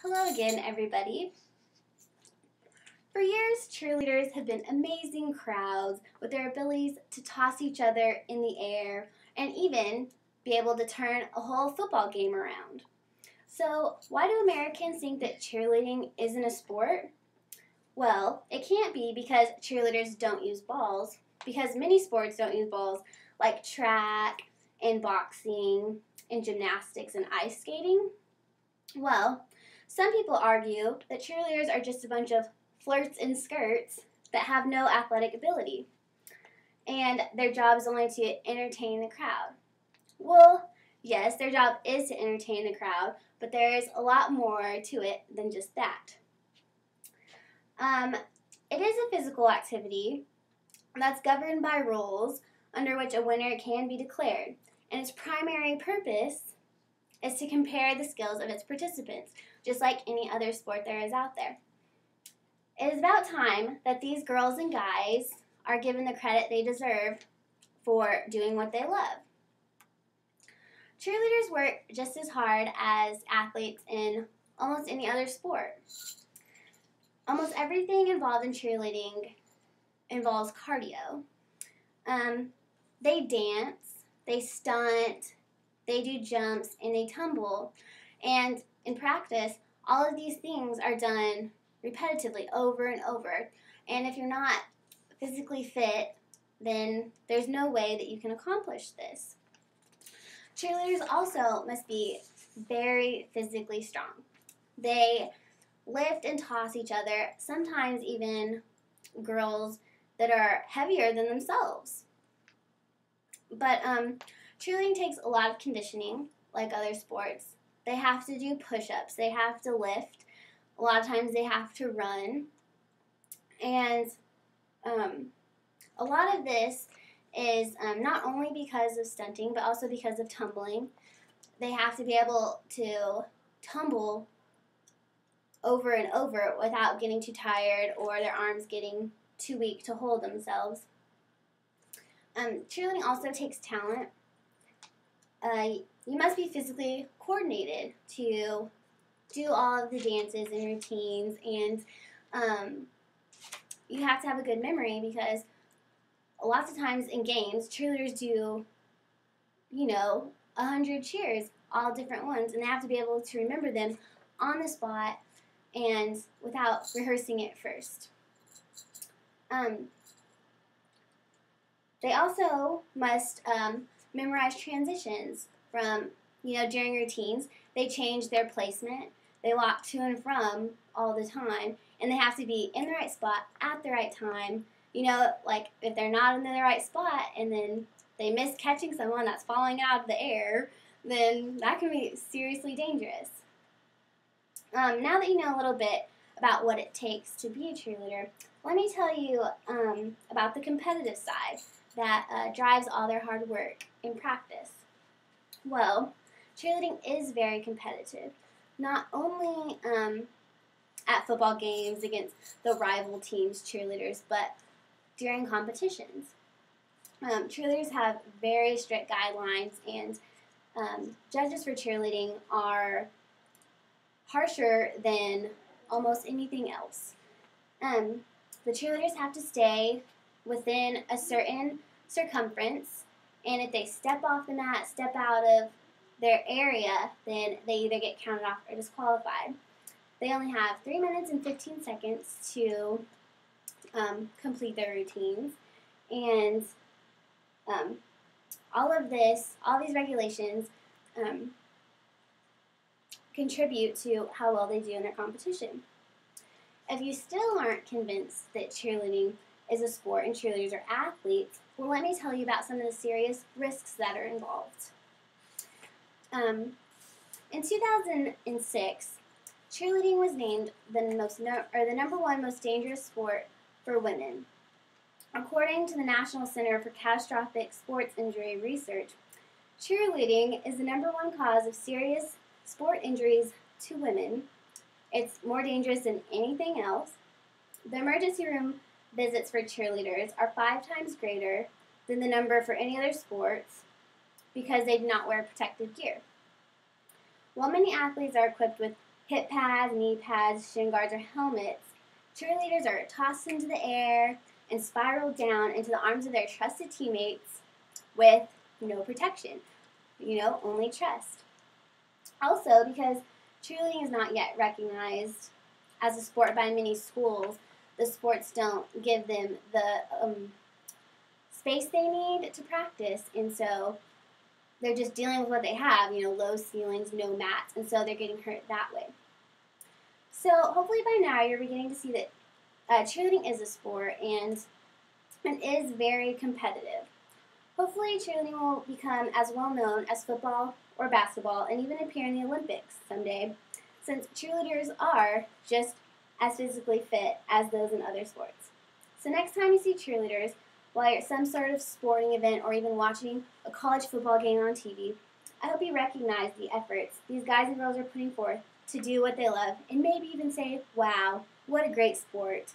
Hello again, everybody. For years, cheerleaders have been amazing crowds with their abilities to toss each other in the air and even be able to turn a whole football game around. So, why do Americans think that cheerleading isn't a sport? Well, it can't be because cheerleaders don't use balls, because many sports don't use balls, like track and boxing and gymnastics and ice skating. Well, some people argue that cheerleaders are just a bunch of flirts in skirts that have no athletic ability, and their job is only to entertain the crowd. Well, yes, their job is to entertain the crowd, but there is a lot more to it than just that. It is a physical activity that's governed by rules under which a winner can be declared, and its primary purpose is to compare the skills of its participants, just like any other sport there is out there. It is about time that these girls and guys are given the credit they deserve for doing what they love. Cheerleaders work just as hard as athletes in almost any other sport. Almost everything involved in cheerleading involves cardio. They dance, they stunt, they do jumps, and they tumble. And in practice, all of these things are done repetitively over and over. And if you're not physically fit, then there's no way that you can accomplish this. Cheerleaders also must be very physically strong. They lift and toss each other, sometimes even girls that are heavier than themselves. But cheerleading takes a lot of conditioning, like other sports. They have to do push-ups. They have to lift. A lot of times they have to run. And a lot of this is not only because of stunting, but also because of tumbling. They have to be able to tumble over and over without getting too tired or their arms getting too weak to hold themselves. Cheerleading also takes talent. You must be physically coordinated to do all of the dances and routines, and you have to have a good memory because lots of times in games, cheerleaders do, 100 cheers, all different ones, and they have to be able to remember them on the spot and without rehearsing it first. They also must memorize transitions from, during routines. They change their placement. They walk to and from all the time, and they have to be in the right spot at the right time. Like if they're not in the right spot and then they miss catching someone that's falling out of the air, then that can be seriously dangerous. Now that you know a little bit about what it takes to be a cheerleader, let me tell you about the competitive side that drives all their hard work in practice. Well, cheerleading is very competitive, not only at football games against the rival team's cheerleaders, but during competitions. Cheerleaders have very strict guidelines, and judges for cheerleading are harsher than almost anything else. The cheerleaders have to stay within a certain circumference, and if they step off the mat, step out of their area, then they either get counted off or disqualified. They only have 3 minutes and 15 seconds to complete their routines, and all these regulations contribute to how well they do in their competition. If you still aren't convinced that cheerleading is a sport and cheerleaders are athletes, well, let me tell you about some of the serious risks that are involved. In 2006, cheerleading was named the number one most dangerous sport for women. According to the National Center for Catastrophic Sports Injury Research, cheerleading is the number one cause of serious sport injuries to women. It's more dangerous than anything else. The emergency room visits for cheerleaders are 5 times greater than the number for any other sports because they do not wear protective gear. While many athletes are equipped with hip pads, knee pads, shin guards, or helmets, cheerleaders are tossed into the air and spiraled down into the arms of their trusted teammates with no protection, only trust. Also, because cheerleading is not yet recognized as a sport by many schools, the sports don't give them the space they need to practice, and so they're just dealing with what they have, low ceilings, no mats, and so they're getting hurt that way. So hopefully by now you're beginning to see that cheerleading is a sport and it is very competitive. Hopefully cheerleading will become as well known as football or basketball and even appear in the Olympics someday, since cheerleaders are just as physically fit as those in other sports. So next time you see cheerleaders, while you're at some sort of sporting event or even watching a college football game on TV, I hope you recognize the efforts these guys and girls are putting forth to do what they love and maybe even say, wow, what a great sport.